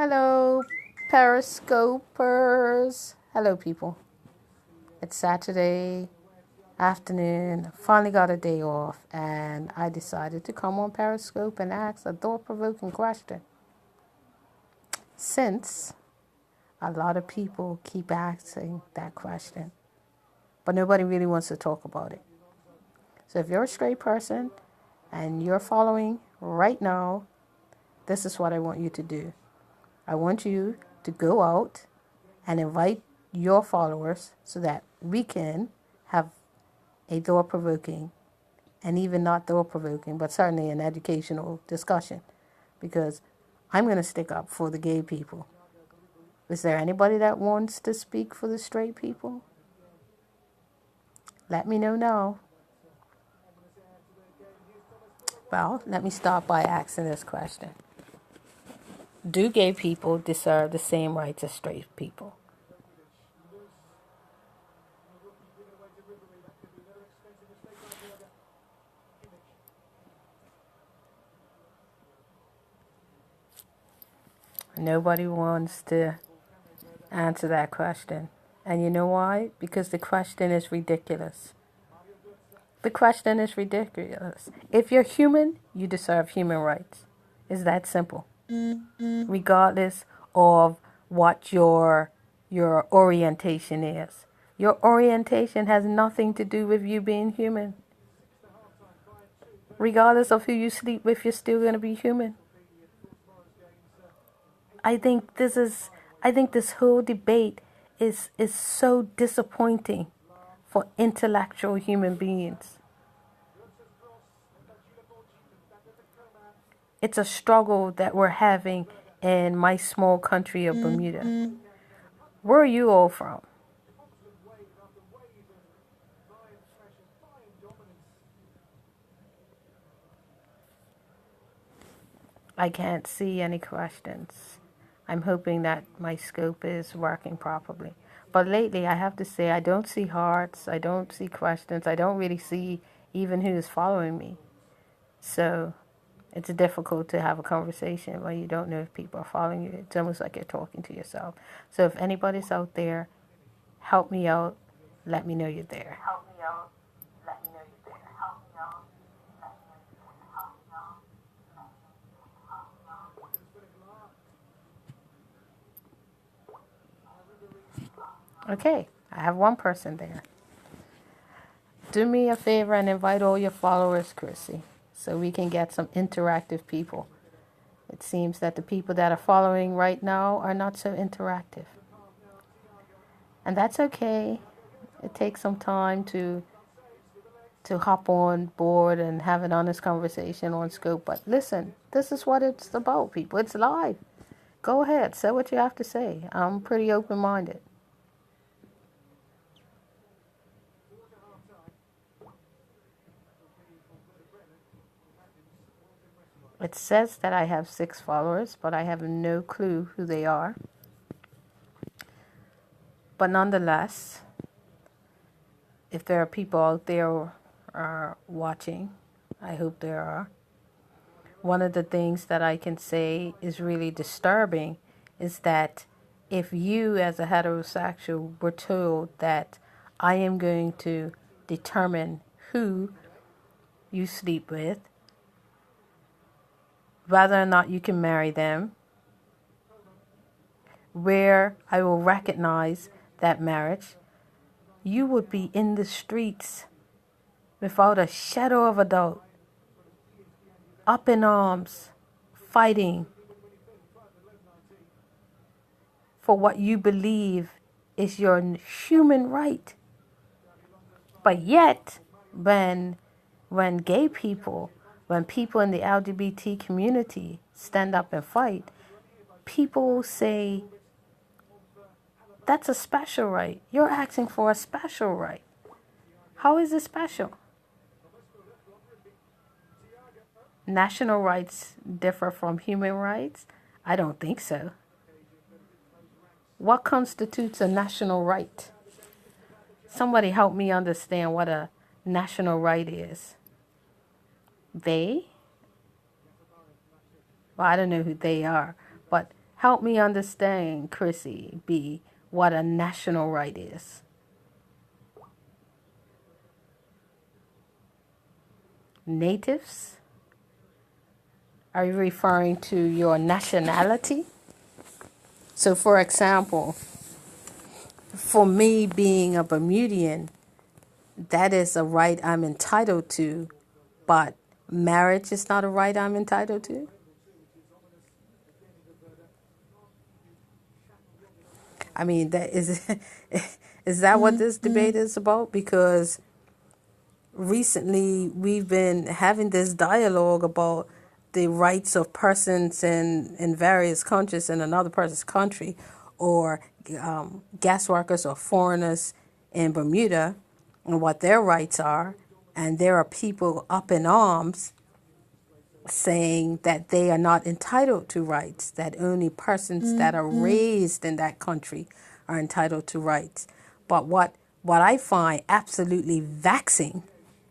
Hello, Periscopers. Hello, people. It's Saturday afternoon. Finally got a day off, and I decided to come on Periscope and ask a thought-provoking question. Since a lot of people keep asking that question, but nobody really wants to talk about it. So if you're a straight person and you're following right now, this is what I want you to do. I want you to go out and invite your followers so that we can have a thought-provoking and even not thought-provoking, but certainly an educational discussion, because I'm going to stick up for the gay people. Is there anybody that wants to speak for the straight people? Let me know now. Well, let me start by asking this question. Do gay people deserve the same rights as straight people? Nobody wants to answer that question. And you know why? Because the question is ridiculous. The question is ridiculous. If you're human, you deserve human rights. It's that simple. Regardless of what your orientation is. Your orientation has nothing to do with you being human. Regardless of who you sleep with, you're still going to be human. I think this whole debate is so disappointing for intellectual human beings. It's a struggle that we're having in my small country of Bermuda. Where are you all from? I can't see any questions. I'm hoping that my scope is working properly. But lately, I have to say, I don't see hearts. I don't see questions. I don't really see even who's following me. So it's difficult to have a conversation when you don't know if people are following you. It's almost like you're talking to yourself. So if anybody's out there, help me out. Let me know you're there. Help me out. Let me know you're there. Help me out. Okay, I have one person there. Do me a favor and invite all your followers, Chrissy, so we can get some interactive people. It seems that the people that are following right now are not so interactive. And that's okay. It takes some time to hop on board and have an honest conversation on Scope. But listen, this is what it's about, people. It's live. Go ahead, say what you have to say. I'm pretty open-minded. It says that I have 6 followers, but I have no clue who they are. But nonetheless, if there are people out there watching, I hope there are. One of the things that I can say is really disturbing is that if you as a heterosexual were told that I am going to determine who you sleep with, whether or not you can marry them, where I will recognize that marriage, you would be in the streets without a shadow of a doubt, up in arms, fighting for what you believe is your human right. But yet, when gay people, when people in the LGBT community stand up and fight, people say, that's a special right. You're asking for a special right. How is it special? National rights differ from human rights? I don't think so. What constitutes a national right? Somebody help me understand what a national right is. They? Well, I don't know who they are, but Help me understand, Chrissy B, what a national right is. Natives? Are you referring to your nationality? So, for example, for me being a Bermudian, that is a right I'm entitled to, but marriage is not a right I'm entitled to? I mean, that is is that what this debate is about? Because recently we've been having this dialogue about the rights of persons in various countries in another person's country, or gas workers or foreigners in Bermuda, and what their rights are. And there are people up in arms saying that they are not entitled to rights, that only persons that are raised in that country are entitled to rights. But what I find absolutely vexing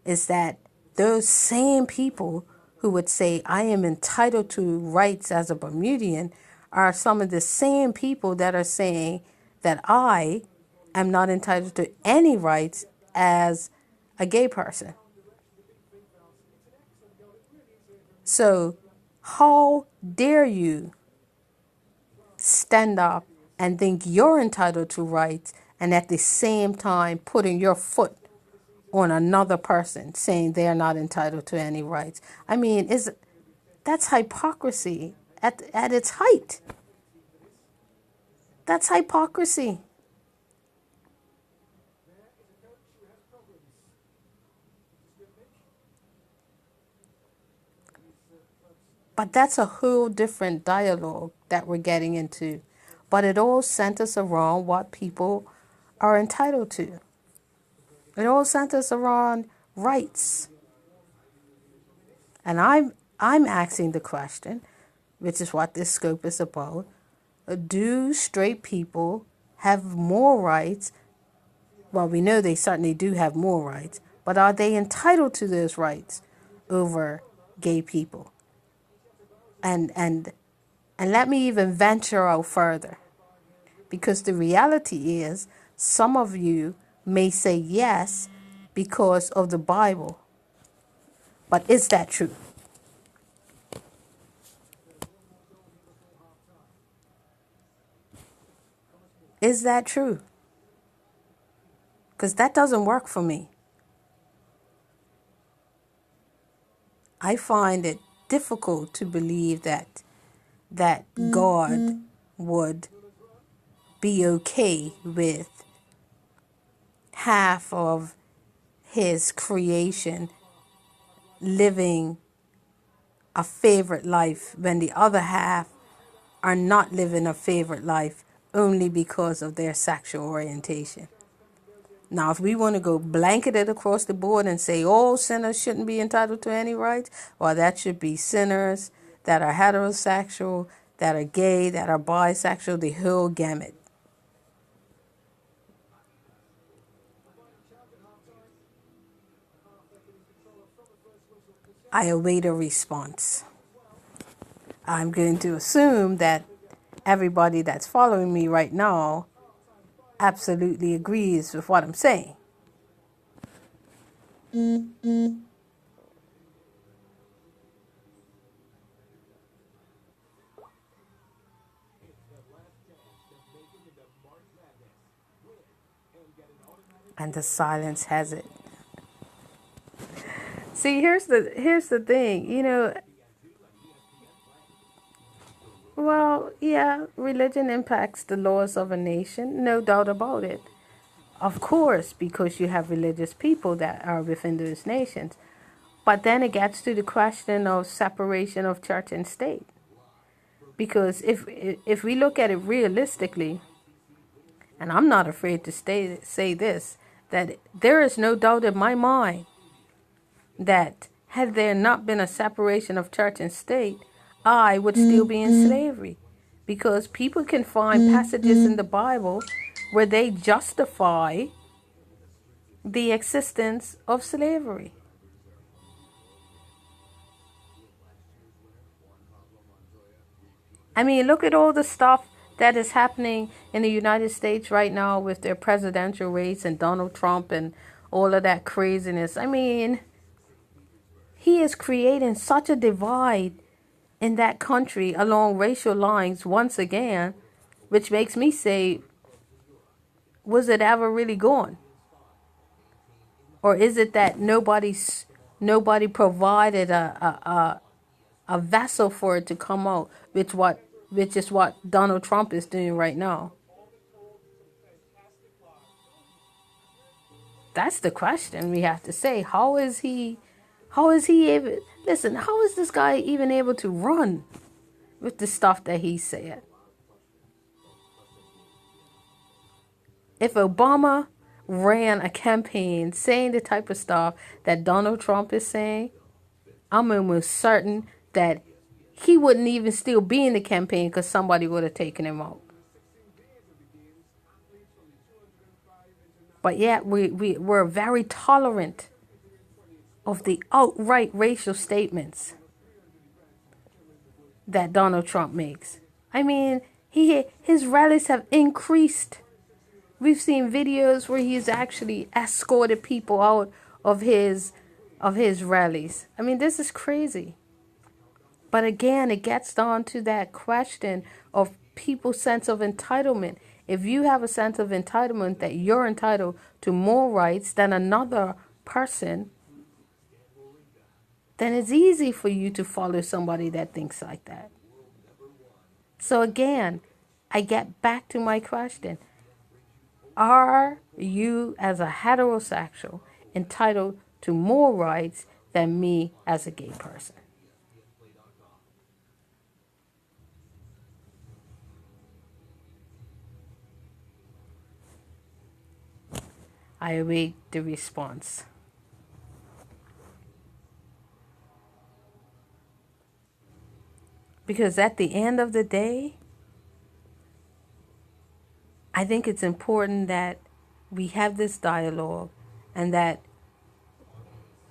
is that those same people who would say, I am entitled to rights as a Bermudian, are some of the same people that are saying that I am not entitled to any rights as a gay person. So, how dare you stand up and think you're entitled to rights, and at the same time putting your foot on another person saying they're not entitled to any rights? I mean, that's hypocrisy at its height. That's hypocrisy. But that's a whole different dialogue that we're getting into. But it all centers around what people are entitled to. It all centers around rights. And I'm asking the question, which is what this scope is about. Do straight people have more rights? Well, we know they certainly do have more rights, but are they entitled to those rights over gay people? And let me even venture out further, because the reality is some of you may say yes because of the Bible. But is that true? Is that true? Because that doesn't work for me. I find it difficult to believe that God would be okay with half of his creation living a favorite life when the other half are not living a favorite life only because of their sexual orientation. Now, if we want to go blanketed across the board and say all sinners shouldn't be entitled to any rights, well, that should be sinners that are heterosexual, that are gay, that are bisexual, the whole gamut. I await a response. I'm going to assume that everybody that's following me right now absolutely agrees with what I'm saying. And the silence has it. See, here's the thing, well, yeah, religion impacts the laws of a nation, no doubt about it. Of course, because you have religious people that are within those nations. But then it gets to the question of separation of church and state. Because if we look at it realistically, and I'm not afraid to say this, that there is no doubt in my mind that had there not been a separation of church and state, I would still be in slavery. Because people can find passages in the Bible where they justify the existence of slavery. I mean, look at all the stuff that is happening in the United States right now with their presidential race and Donald Trump and all of that craziness. I mean, he is creating such a divide in that country along racial lines once again, which makes me say, was it ever really gone? Or is it that nobody provided a vessel for it to come out, which is what Donald Trump is doing right now? That's the question we have to say. How is he able, listen, how is this guy even able to run with the stuff that he said? If Obama ran a campaign saying the type of stuff that Donald Trump is saying, I'm almost certain that he wouldn't even still be in the campaign because somebody would have taken him out. But yet we're very tolerant of the outright racial statements that Donald Trump makes. I mean, his rallies have increased. We've seen videos where he's actually escorted people out of his rallies. I mean, this is crazy. But again, it gets down to that question of people's sense of entitlement. If you have a sense of entitlement that you're entitled to more rights than another person, then it's easy for you to follow somebody that thinks like that. So again, I get back to my question. Are you, as a heterosexual, entitled to more rights than me as a gay person? I await the response. Because at the end of the day, I think it's important that we have this dialogue and that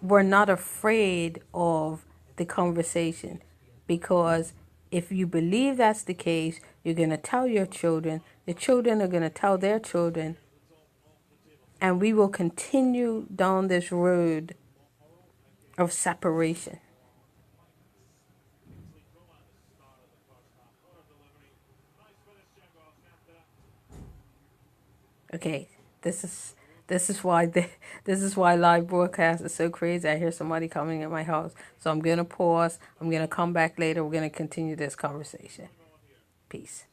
we're not afraid of the conversation. Because if you believe that's the case, you're going to tell your children, the children are going to tell their children, and we will continue down this road of separation. Okay, this is why live broadcast is so crazy. I hear somebody coming at my house, so I'm gonna pause. I'm gonna come back later. We're gonna continue this conversation. Peace.